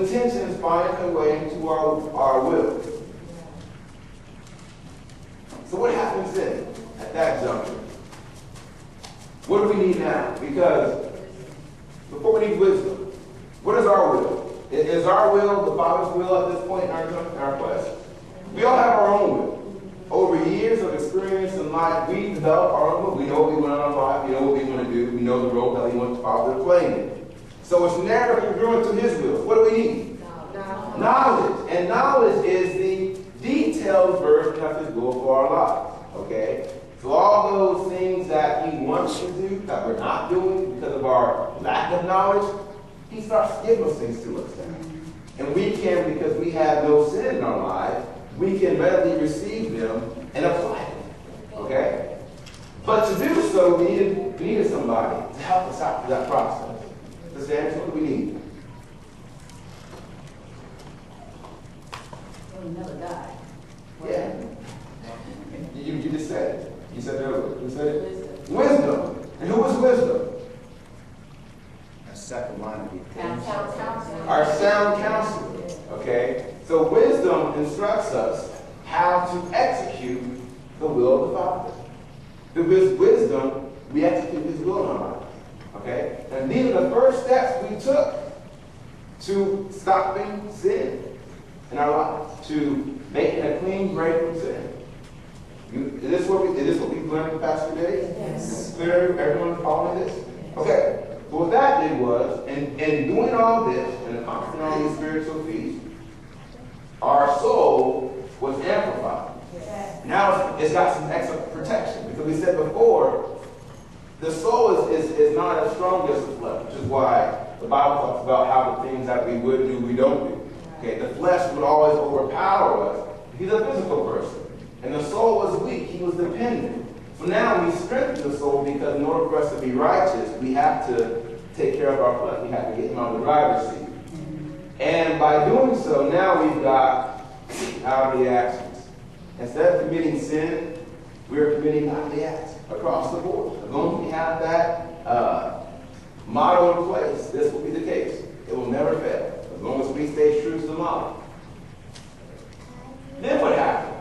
intentions find their way into our will. So what happens then at that juncture? What do we need now? Because before we need wisdom, what is our will? Is our will the Father's will at this point in our quest? We all have our own will. Over years of experience in life, we develop our own will. We know what we want in our life. We know what we want to do. We know the role that we want the Father to play in. So it's narrow congruent to His will. What do we need? Knowledge. And knowledge is the detailed version of His will for our lives. Okay? So all those things that He wants to do that we're not doing because of our lack of knowledge, He starts giving those things to us. And we can, because we have no sin in our lives, we can readily receive them and apply them. Okay? But to do so, we needed somebody to help us out through that process. Sister Angela, what do we need? Another guy. Yeah. You just said it. You said it earlier. Who said it? Wisdom. And who was wisdom? Our second line of defense. Our sound counselor. Okay? So wisdom instructs us how to execute the will of the Father. With wisdom, we execute His will in our lives. Okay? And these are the first steps we took to stopping sin in our lives, to making a clean break from sin. Is this what we've learned in the past few days? Yes. Clear? Everyone following this? Okay. So what that did was, in doing all this, and accomplishing all these spiritual feats, our soul was amplified. Now it's got some extra protection. Because we said before, the soul is not as strong as the flesh, which is why the Bible talks about how the things that we would do, we don't do. Okay, the flesh would always overpower us. He's a physical person. And the soul was weak. He was dependent. So now we strengthen the soul because in order for us to be righteous, we have to take care of our flesh. We have to get him on the driver's seat. And by doing so, now we've got godly actions. Instead of committing sin, we're committing godly acts across the board. As long as we have that motto in place, this will be the case. It will never fail. As long as we stay true to the model. Then what happened?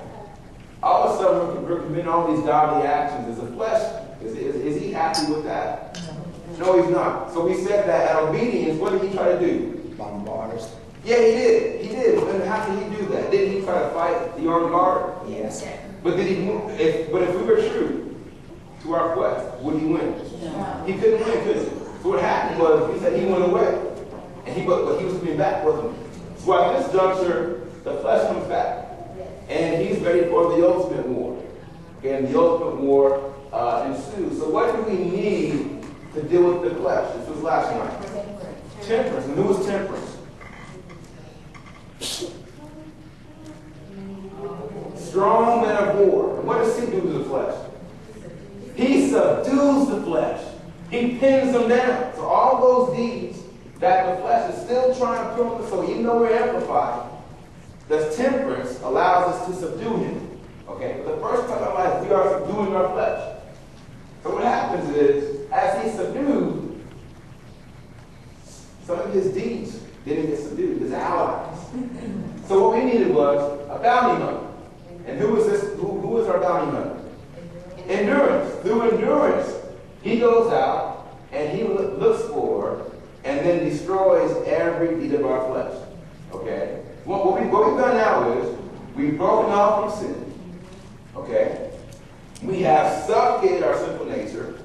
All of a sudden, we're committing all these godly actions. Is the flesh, is he happy with that? No, he's not. So we said that at obedience, what did he try to do? Bombard us. Yeah, he did. He did. And how did he do that? Didn't he try to fight the armed guard? Yes. But did he move? But if we were true to our quest, would he win? No. He couldn't win, could he? So what happened was, he said he went away. But he was coming back with him. So at this juncture, the flesh comes back. And he's ready for the ultimate war. Okay, and the ultimate war ensues. So what do we need to deal with the flesh? This was last night. Temperance. And who was temperance? Strong man of war. And what does he do to the flesh? He subdues the flesh. He pins them down. So all those deeds that the flesh is still trying to put on the soul, even though we're amplified, the temperance allows us to subdue him. Okay? For the first time in our life, we are subduing our flesh. So what happens is, as he's subdued, some of his deeds didn't get subdued, his allies. So what we needed was a bounty hunter. And who is this? Who is our bounty hunter? Endurance. Through endurance, he goes out and he looks for and then destroys every deed of our flesh. Okay? What we've done now is we've broken off from sin. Okay? We have suffocated our sinful nature.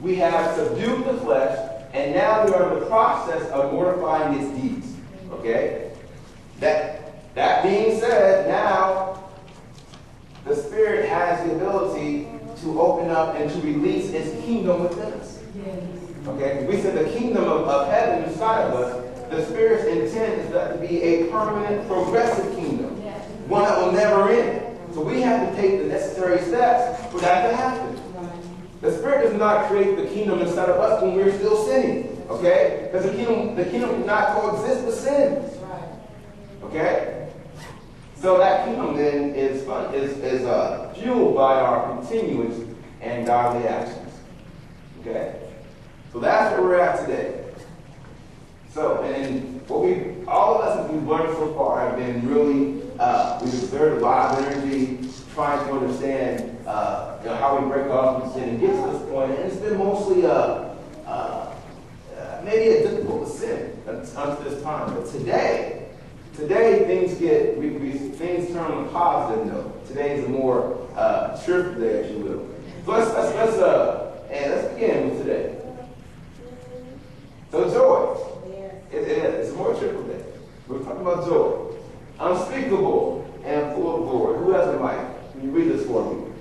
We have subdued the flesh, and now we are in the process of mortifying its deeds. Okay? That being said, now the Spirit has the ability to open up and to release its kingdom within us. Okay? We said the kingdom of heaven inside of us. The Spirit's intent is that to be a permanent, progressive kingdom. One that will never end. So we have to take the necessary steps for that to happen. The Spirit does not create the kingdom inside of us when we're still sinning. Okay? Because the kingdom cannot coexist with sin. Okay? So that kingdom then is fueled by our continuous and godly actions. Okay? So that's where we're at today. So, and what all of us lessons we've learned so far have been really, we've exerted a lot of energy trying to understand how we break off from sin and get to this point. And it's been mostly maybe a difficult sin until this time. But today things things turn on a positive note. Today is a more cheerful day, if you will. So let's begin with today. So joy. It is. It's a more cheerful day. We're talking about joy. Unspeakable and full of glory. Who has the mic? Can you read this for me?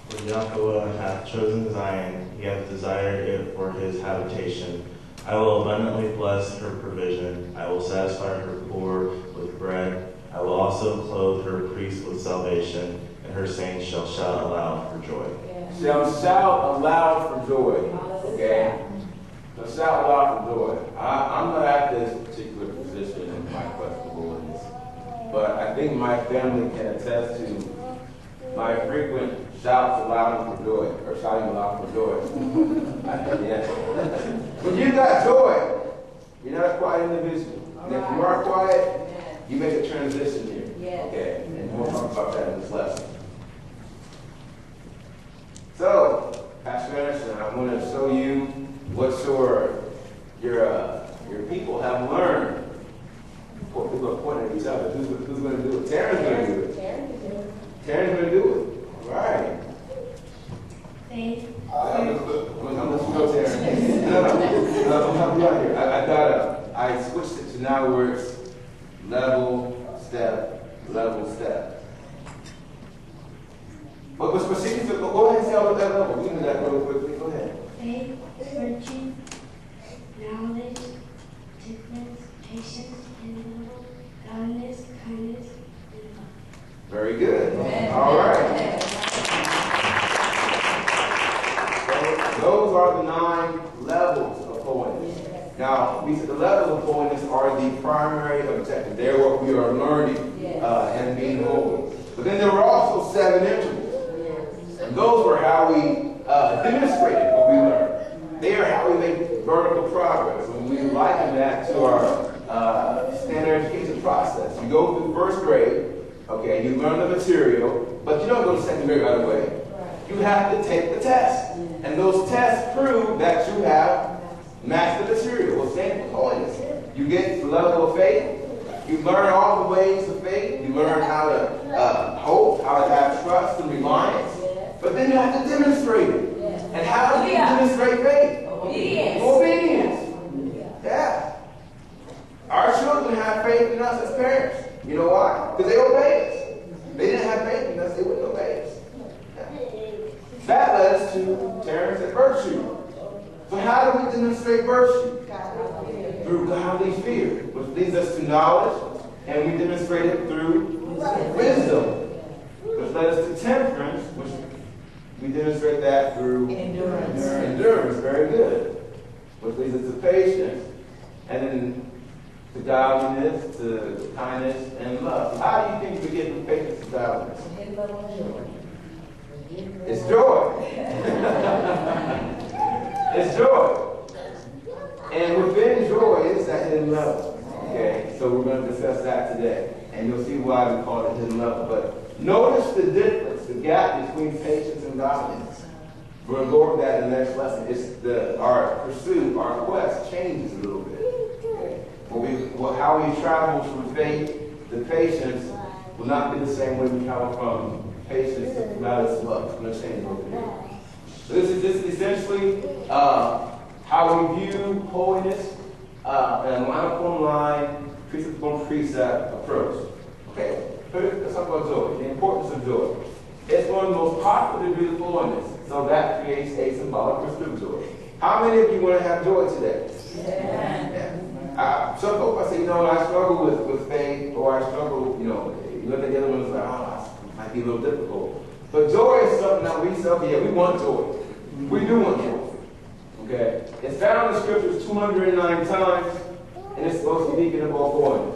For Yahweh hath chosen Zion, he hath desired it for his habitation. I will abundantly bless her provision. I will satisfy her poor with bread. I will also clothe her priests with salvation, and her saints shall shout aloud for joy. Shall shout aloud for joy. Okay? So shout aloud for joy. I'm not at this particular position in my quest for holiness, but I think my family can attest to my frequent shouts aloud for joy, or shouting aloud for joy. Yeah. When you got joy, you're not a quiet individual. And if you are quiet, you make a transition here. Okay? And we'll talk about that in this lesson. So, Pastor Anderson, I want to show you what your people have learned. People are pointing at each other. Who's going to do it? Taryn's going to do it. Taryn's going to do it. All right. Faith. I'm going to go, Taryn. No, I'm helping you out here. I switched it to now where it's level, step, level, step. But proceed to go ahead and say all of that level. We can do that really quickly. Go ahead. Faith, virtue, knowledge, temperance, patience, and love, godliness, kindness, and love. Very good. All right. So those are the 9 levels of holiness. Now, we said the levels of holiness are the primary objective. They're what we are learning and being holy. But then there were also 7 intervals. And those were how we demonstrated what we learned. They are how we make vertical progress. And we liken that to our standard education process. You go through first grade, okay, you learn the material, but you don't go to second grade right away. You have to take the test. And those tests prove that you have mastered the material. Well, same with holiness. You get the level of faith. You learn all the ways of faith. You learn how to hope, how to have trust and reliance. But then you have to demonstrate it. And how do you demonstrate faith? Obedience. Yeah. Our children have faith in us as parents. You know why? Because they obey us. They didn't have faith in us, they wouldn't obey us. Yeah. That led us to Terrence and virtue. So how do we demonstrate virtue? Through godly fear, which leads us to knowledge, and we demonstrate it through wisdom, which led us to temperance, which we demonstrate that through endurance. Very good. Which leads us to patience, and then to godliness, to kindness, and love. How do you think we get from patience to godliness? It's joy. It's joy. And within joy is that hidden level. Okay, so we're going to discuss that today. And you'll see why we call it hidden level. But notice the difference, the gap between patience and godliness. We're going to go over that in the next lesson. It's our pursuit, our quest changes a little bit. Okay? How we travel from faith to patience will not be the same way we travel from patience to malice love. It's going to change a little bit. So this is essentially how we view holiness in a line-upon-line, precept-upon-precept approach. Okay, let's talk about joy, the importance of joy. It's one of the most popular degrees of holiness, so that creates a symbolic pursuit of joy. How many of you want to have joy today? Yeah. Some folks I say, I struggle with faith, or I struggle, you look at the other ones like, it might be a little difficult. But joy is something that we want joy. We do want joy. Okay? It's found in the scriptures 209 times, and it's supposed to be in the book of